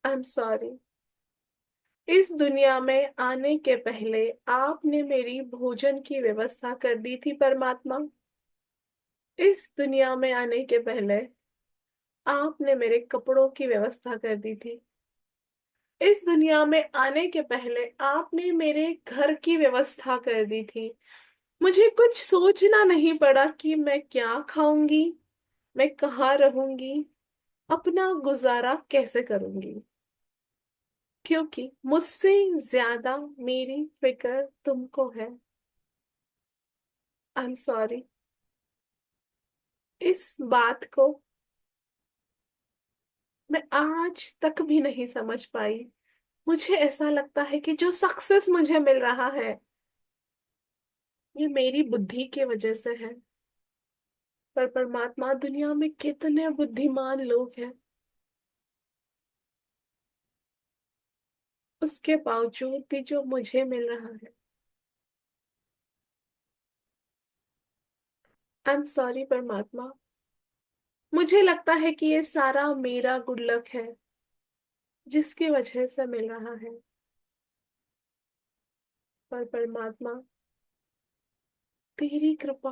I am sorry. इस दुनिया में आने के पहले आपने मेरी भोजन की व्यवस्था कर दी थी परमात्मा। इस दुनिया में आने के पहले आपने मेरे कपड़ों की व्यवस्था कर दी थी। इस दुनिया में आने के पहले आपने मेरे घर की व्यवस्था कर दी थी। मुझे कुछ सोचना नहीं पड़ा कि मैं क्या खाऊंगी, मैं कहाँ रहूंगी, अपना गुजारा कैसे करूंगी, क्योंकि मुझसे ज्यादा मेरी फिक्र तुमको है। I am sorry. इस बात को मैं आज तक भी नहीं समझ पाई। मुझे ऐसा लगता है कि जो सक्सेस मुझे मिल रहा है ये मेरी बुद्धि के वजह से है। पर परमात्मा, दुनिया में कितने बुद्धिमान लोग हैं, उसके बावजूद भी जो मुझे मिल रहा है। आई एम सॉरी परमात्मा। मुझे लगता है कि ये सारा मेरा गुड लक है जिसकी वजह से मिल रहा है। पर परमात्मा, तेरी कृपा,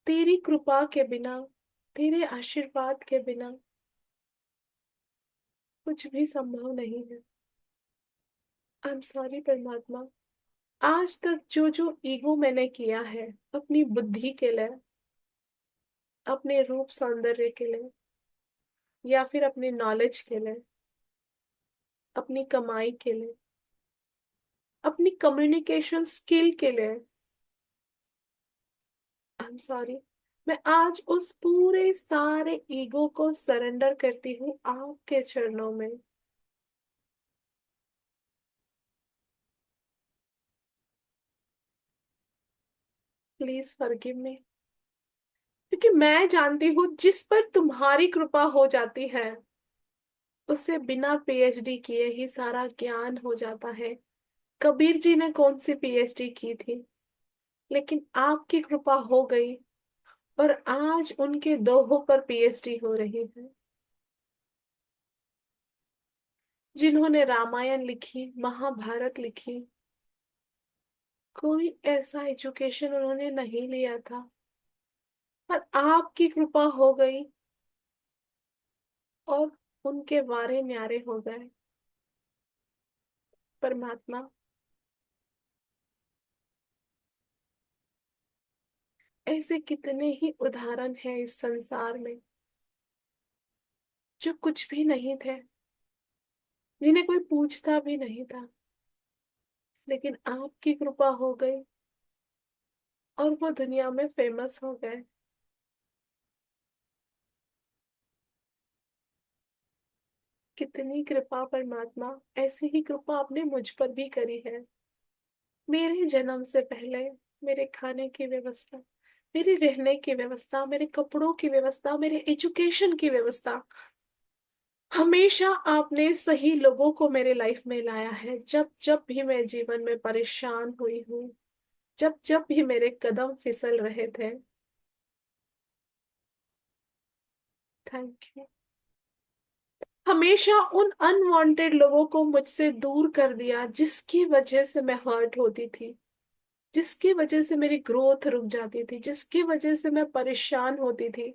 तेरी कृपा के बिना, तेरे आशीर्वाद के बिना कुछ भी संभव नहीं है। आई एम सॉरी परमात्मा। आज तक जो जो ईगो मैंने किया है अपनी बुद्धि के लिए, अपने रूप सौंदर्य के लिए, या फिर अपने नॉलेज के लिए, अपनी कमाई के लिए, अपनी कम्युनिकेशन स्किल के लिए, आई एम सॉरी। मैं आज उस पूरे सारे ईगो को सरेंडर करती हूँ आपके चरणों में। Please forgive me. क्योंकि मैं जानती हूँ जिस पर तुम्हारी कृपा हो जाती है उसे बिना पीएचडी किए ही सारा ज्ञान हो जाता है। कबीर जी ने कौन सी पीएचडी की थी, लेकिन आपकी कृपा हो गई और आज उनके दोहों पर पीएचडी हो रही है। जिन्होंने रामायण लिखी, महाभारत लिखी, कोई ऐसा एजुकेशन उन्होंने नहीं लिया था, पर आपकी कृपा हो गई और उनके वारे न्यारे हो गए। परमात्मा, ऐसे कितने ही उदाहरण हैं इस संसार में जो कुछ भी नहीं थे, जिन्हें कोई पूछता भी नहीं था, लेकिन आपकी कृपा हो गई और वो दुनिया में फेमस हो गए। कितनी कृपा परमात्मा। ऐसी ही कृपा आपने मुझ पर भी करी है। मेरे जन्म से पहले मेरे खाने की व्यवस्था, मेरे रहने की व्यवस्था, मेरे कपड़ों की व्यवस्था, मेरे एजुकेशन की व्यवस्था, हमेशा आपने सही लोगों को मेरे लाइफ में लाया है। जब जब भी मैं जीवन में परेशान हुई हूँ, जब जब भी मेरे कदम फिसल रहे थे। Thank you. हमेशा उन अनवांटेड लोगों को मुझसे दूर कर दिया जिसकी वजह से मैं हर्ट होती थी, जिसकी वजह से मेरी ग्रोथ रुक जाती थी, जिसकी वजह से मैं परेशान होती थी।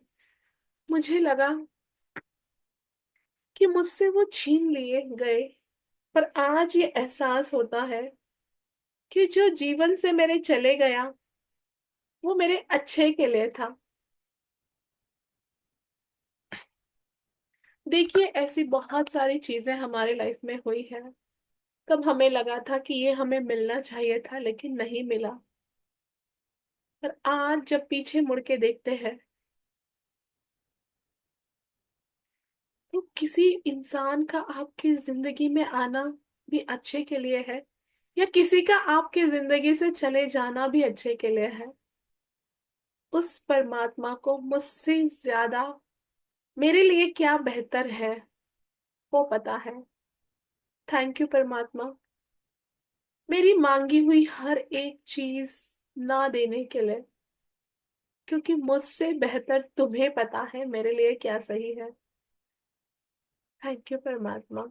मुझे लगा कि मुझसे वो छीन लिए गए, पर आज ये एहसास होता है कि जो जीवन से मेरे चले गया वो मेरे अच्छे के लिए था। देखिए, ऐसी बहुत सारी चीजें हमारे लाइफ में हुई है। कब हमें लगा था कि ये हमें मिलना चाहिए था लेकिन नहीं मिला, पर आज जब पीछे मुड़ के देखते हैं तो किसी इंसान का आपकी जिंदगी में आना भी अच्छे के लिए है, या किसी का आपके जिंदगी से चले जाना भी अच्छे के लिए है। उस परमात्मा को मुझसे ज्यादा मेरे लिए क्या बेहतर है वो पता है। थैंक यू परमात्मा, मेरी मांगी हुई हर एक चीज ना देने के लिए, क्योंकि मुझसे बेहतर तुम्हें पता है मेरे लिए क्या सही है। थैंक यू परमात्मा।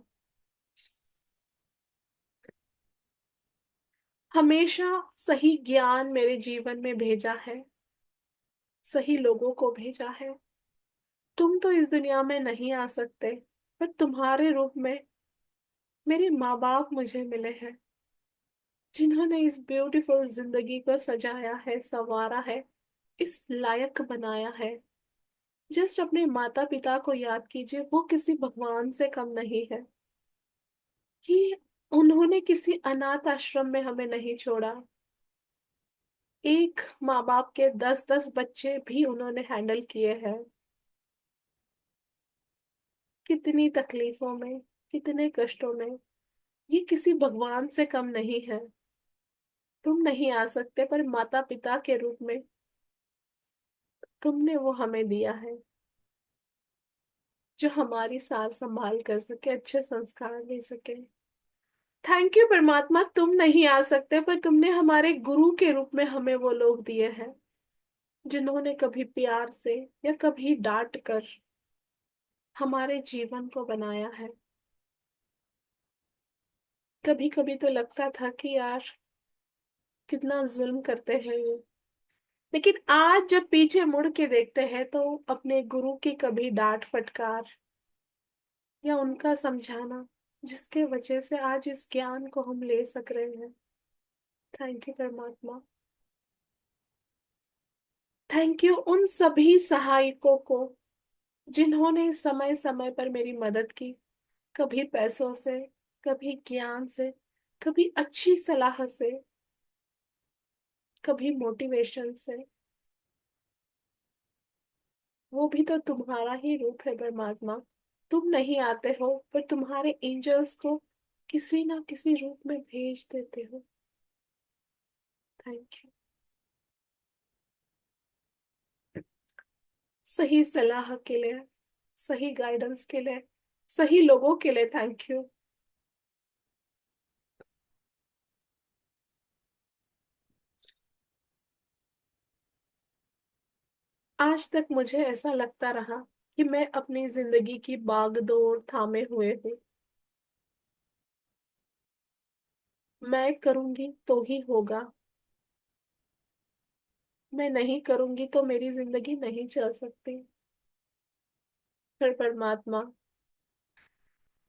हमेशा सही ज्ञान मेरे जीवन में भेजा है, सही लोगों को भेजा है। तुम तो इस दुनिया में नहीं आ सकते, पर तुम्हारे रूप में मेरे माँ बाप मुझे मिले हैं, जिन्होंने इस ब्यूटीफुल जिंदगी को सजाया है, संवारा है, इस लायक बनाया है। जस्ट अपने माता पिता को याद कीजिए, वो किसी भगवान से कम नहीं है कि उन्होंने किसी अनाथ आश्रम में हमें नहीं छोड़ा। एक माँ बाप के 10-10 बच्चे भी उन्होंने हैंडल किए हैं। कितनी तकलीफों में, कितने कष्टों में, ये किसी भगवान से कम नहीं है। तुम नहीं आ सकते, पर माता पिता के रूप में तुमने वो हमें दिया है, जो हमारी सार संभाल कर सके, अच्छे संस्कार दे सके। थैंक यू परमात्मा, तुम नहीं आ सकते, पर तुमने हमारे गुरु के रूप में हमें वो लोग दिए हैं, जिन्होंने कभी प्यार से या कभी डांट कर हमारे जीवन को बनाया है। कभी कभी तो लगता था कि यार, कितना जुल्म करते हैं ये। लेकिन आज जब पीछे मुड़ के देखते हैं, तो अपने गुरु की कभी डांट फटकार या उनका समझाना, जिसके वजह से आज इस ज्ञान को हम ले सक रहे हैं। थैंक यू परमात्मा। थैंक यू उन सभी सहायकों को, जिन्होंने समय समय पर मेरी मदद की, कभी पैसों से, कभी ज्ञान से, कभी अच्छी सलाह से, कभी मोटिवेशन से। वो भी तो तुम्हारा ही रूप है परमात्मा। तुम नहीं आते हो, पर तुम्हारे एंजल्स को किसी ना किसी रूप में भेज देते हो। Thank you. सही सलाह के लिए, सही गाइडेंस के लिए, सही लोगों के लिए थैंक यू। आज तक मुझे ऐसा लगता रहा कि मैं अपनी जिंदगी की बागडोर थामे हुए हूँ। मैं करूंगी तो ही होगा, मैं नहीं करूंगी तो मेरी जिंदगी नहीं चल सकती। फिर परमात्मा,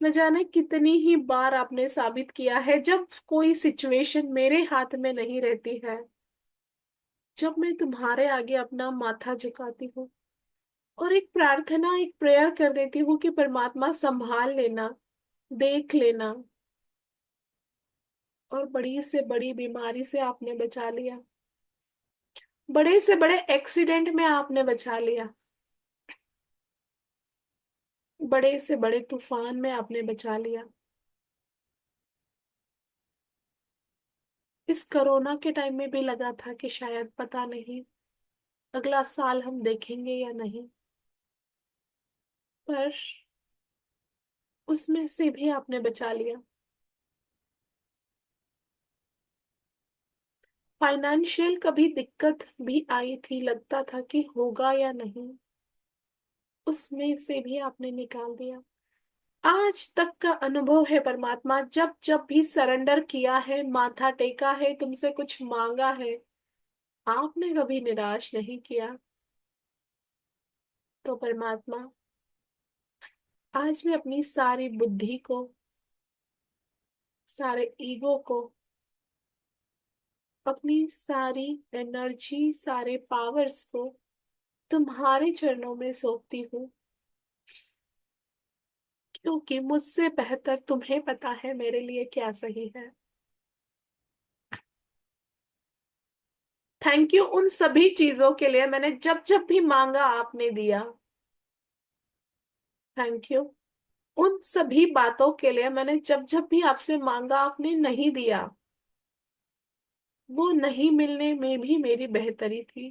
न जाने कितनी ही बार आपने साबित किया है, जब कोई सिचुएशन मेरे हाथ में नहीं रहती है, जब मैं तुम्हारे आगे अपना माथा झुकाती हूँ और एक प्रार्थना, एक प्रेयर कर देती हूँ कि परमात्मा संभाल लेना, देख लेना, और बड़ी से बड़ी बीमारी से आपने बचा लिया, बड़े से बड़े एक्सीडेंट में आपने बचा लिया, बड़े से बड़े तूफान में आपने बचा लिया। इस कोरोना के टाइम में भी लगा था कि शायद पता नहीं अगला साल हम देखेंगे या नहीं, पर उसमें से भी आपने बचा लिया। फाइनेंशियल कभी दिक्कत भी आई थी, लगता था कि होगा या नहीं, उसमें से भी आपने निकाल दिया। आज तक का अनुभव है परमात्मा, जब जब भी सरेंडर किया है, माथा टेका है, तुमसे कुछ मांगा है, आपने कभी निराश नहीं किया। तो परमात्मा, आज मैं अपनी सारी बुद्धि को, सारे ईगो को, अपनी सारी एनर्जी, सारे पावर्स को तुम्हारे चरणों में सौंपती हूँ, क्योंकि मुझसे बेहतर तुम्हें पता है मेरे लिए क्या सही है। थैंक यू उन सभी चीजों के लिए, मैंने जब जब भी मांगा आपने दिया। थैंक यू उन सभी बातों के लिए, मैंने जब जब भी आपसे मांगा आपने नहीं दिया। वो नहीं मिलने में भी मेरी बेहतरी थी,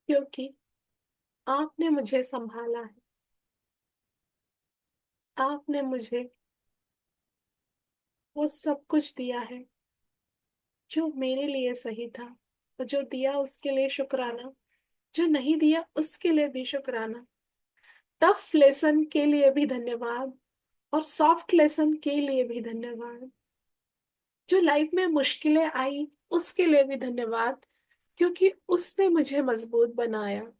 क्योंकि आपने मुझे संभाला है, आपने मुझे वो सब कुछ दिया है जो मेरे लिए सही था, और जो दिया उसके लिए शुक्राना। जो नहीं दिया उसके लिए भी शुक्राना। टफ लेसन के लिए भी धन्यवाद, और सॉफ्ट लेसन के लिए भी धन्यवाद। जो लाइफ में मुश्किलें आई उसके लिए भी धन्यवाद, क्योंकि उसने मुझे मजबूत बनाया।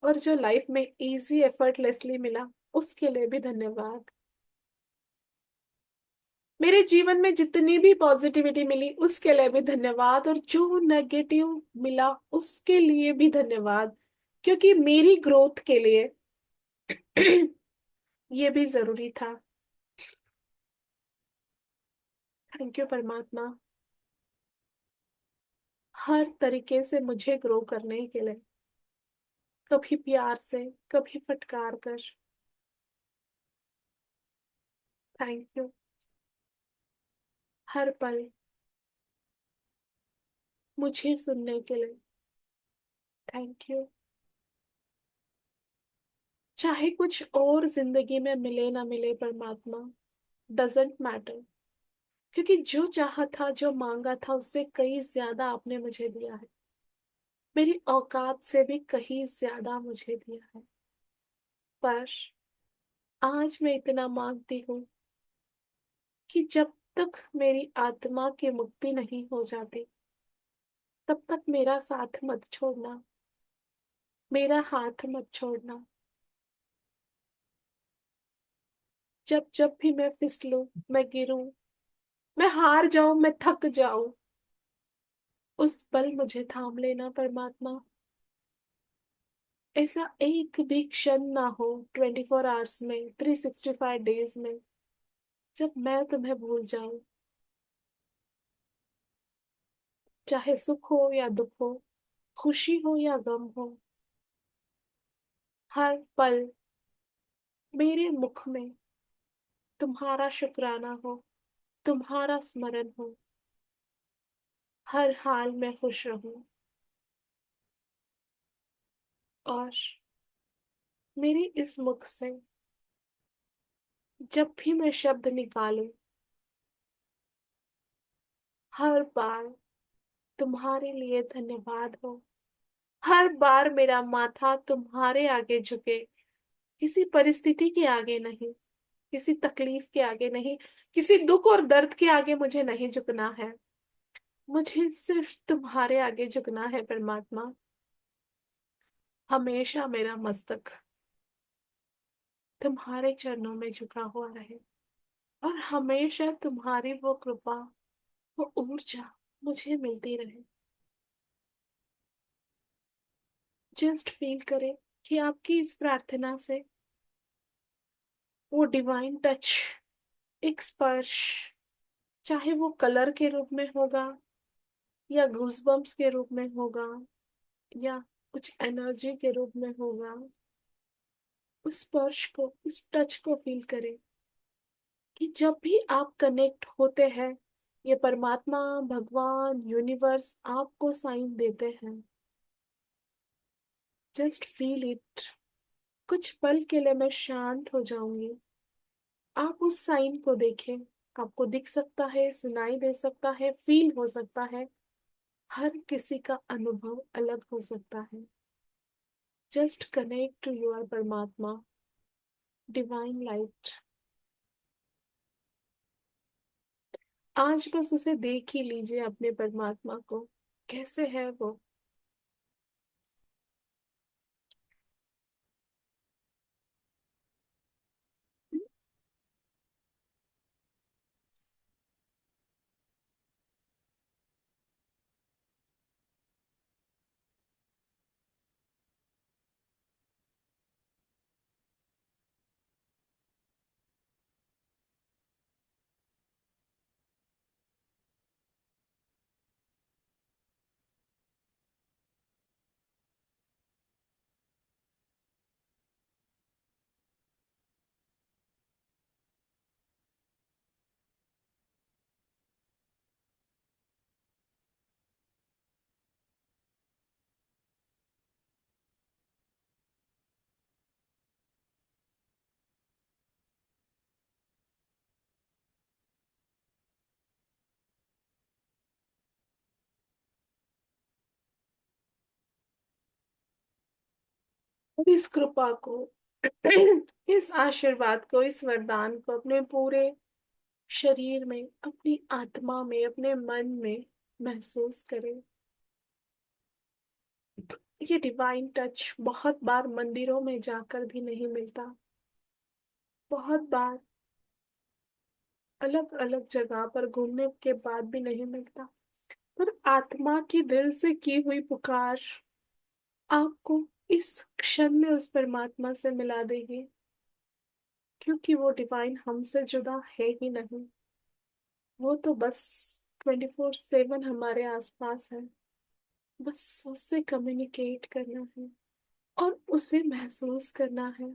और जो लाइफ में इजी एफर्टलेसली मिला उसके लिए भी धन्यवाद। मेरे जीवन में जितनी भी पॉजिटिविटी मिली उसके लिए भी धन्यवाद, और जो नेगेटिव मिला उसके लिए भी धन्यवाद, क्योंकि मेरी ग्रोथ के लिए ये भी जरूरी था। थैंक यू परमात्मा, हर तरीके से मुझे ग्रो करने के लिए, कभी प्यार से, कभी फटकार कर। Thank you. हर पल मुझे सुनने के लिए थैंक यू। चाहे कुछ और जिंदगी में मिले ना मिले परमात्मा, डजेंट मैटर, क्योंकि जो चाहा था, जो मांगा था, उससे कहीं ज्यादा आपने मुझे दिया है। मेरी औकात से भी कहीं ज्यादा मुझे दिया है। पर आज मैं इतना मांगती हूँ कि जब तक मेरी आत्मा की मुक्ति नहीं हो जाती, तब तक मेरा साथ मत छोड़ना, मेरा हाथ मत छोड़ना। जब जब भी मैं फिसलूं, मैं गिरूं, मैं हार जाऊं, मैं थक जाऊं, उस पल मुझे थाम लेना परमात्मा। ऐसा एक भी क्षण ना हो 24 आवर्स में, 365 डेज में, जब मैं तुम्हें भूल जाऊं। चाहे सुख हो या दुख हो, खुशी हो या गम हो, हर पल मेरे मुख में तुम्हारा शुक्राना हो, तुम्हारा स्मरण हो। हर हाल में खुश रहूं, और मेरी इस मुख से जब भी मैं शब्द निकालूं, हर बार तुम्हारे लिए धन्यवाद हो। हर बार मेरा माथा तुम्हारे आगे झुके, किसी परिस्थिति के आगे नहीं, किसी तकलीफ के आगे नहीं, किसी दुख और दर्द के आगे मुझे नहीं झुकना है। मुझे सिर्फ तुम्हारे आगे झुकना है परमात्मा। हमेशा मेरा मस्तक तुम्हारे चरणों में झुका हुआ रहे, और हमेशा तुम्हारी वो कृपा, वो ऊर्जा मुझे मिलती रहे। जस्ट फील करें कि आपकी इस प्रार्थना से वो डिवाइन टच, एक स्पर्श, चाहे वो कलर के रूप में होगा, या गूजबम्प्स के रूप में होगा, या कुछ एनर्जी के रूप में होगा, उस स्पर्श को, उस टच को फील करें कि जब भी आप कनेक्ट होते हैं, ये परमात्मा, भगवान, यूनिवर्स आपको साइन देते हैं। Just feel it. कुछ पल के लिए मैं शांत हो जाऊंगी, आप उस साइन को देखें। आपको दिख सकता है, सुनाई दे सकता है, फील हो सकता है। हर किसी का अनुभव अलग हो सकता है। जस्ट कनेक्ट टू योर परमात्मा, डिवाइन लाइट। आज बस उसे देख ही लीजिए, अपने परमात्मा को, कैसे है वो। और इस कृपा को, इस आशीर्वाद को, इस वरदान को अपने पूरे शरीर में, अपनी आत्मा में, अपने मन में महसूस करें। ये डिवाइन टच बहुत बार मंदिरों में जाकर भी नहीं मिलता, बहुत बार अलग अलग जगह पर घूमने के बाद भी नहीं मिलता। पर आत्मा की दिल से की हुई पुकार आपको इस क्षण में उस परमात्मा से मिला देगी, क्योंकि वो डिवाइन हमसे जुदा है ही नहीं। वो तो बस 24/7 हमारे आसपास है। बस उससे कम्युनिकेट करना है और उसे महसूस करना है।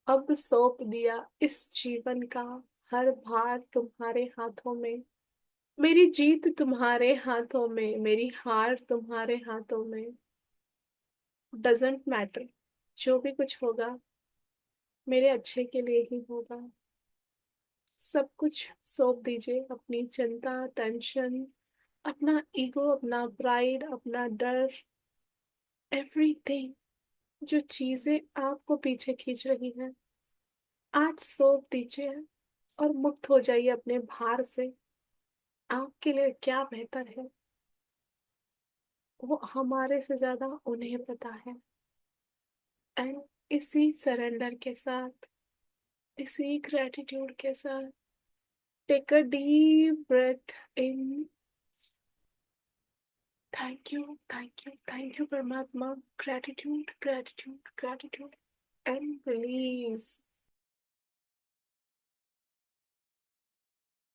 अब सौंप दिया इस जीवन का हर भार तुम्हारे हाथों में। मेरी जीत तुम्हारे हाथों में, मेरी हार तुम्हारे हाथों में। डजेंट मैटर, जो भी कुछ होगा मेरे अच्छे के लिए ही होगा। सब कुछ सौंप दीजिए, अपनी चिंता, टेंशन, अपना ईगो, अपना प्राइड, अपना डर, एवरीथिंग, जो चीजें आपको पीछे खींच रही हैं, आज सौंप दीजिए और मुक्त हो जाइए अपने भार से। आपके लिए क्या बेहतर है, वो हमारे से ज्यादा उन्हें पता है। एंड इसी सरेंडर के साथ, इसी ग्रेटिट्यूड के साथ, take a deep breath in. Thank you, thank you, thank you परमात्मा। Gratitude, gratitude, gratitude. And release.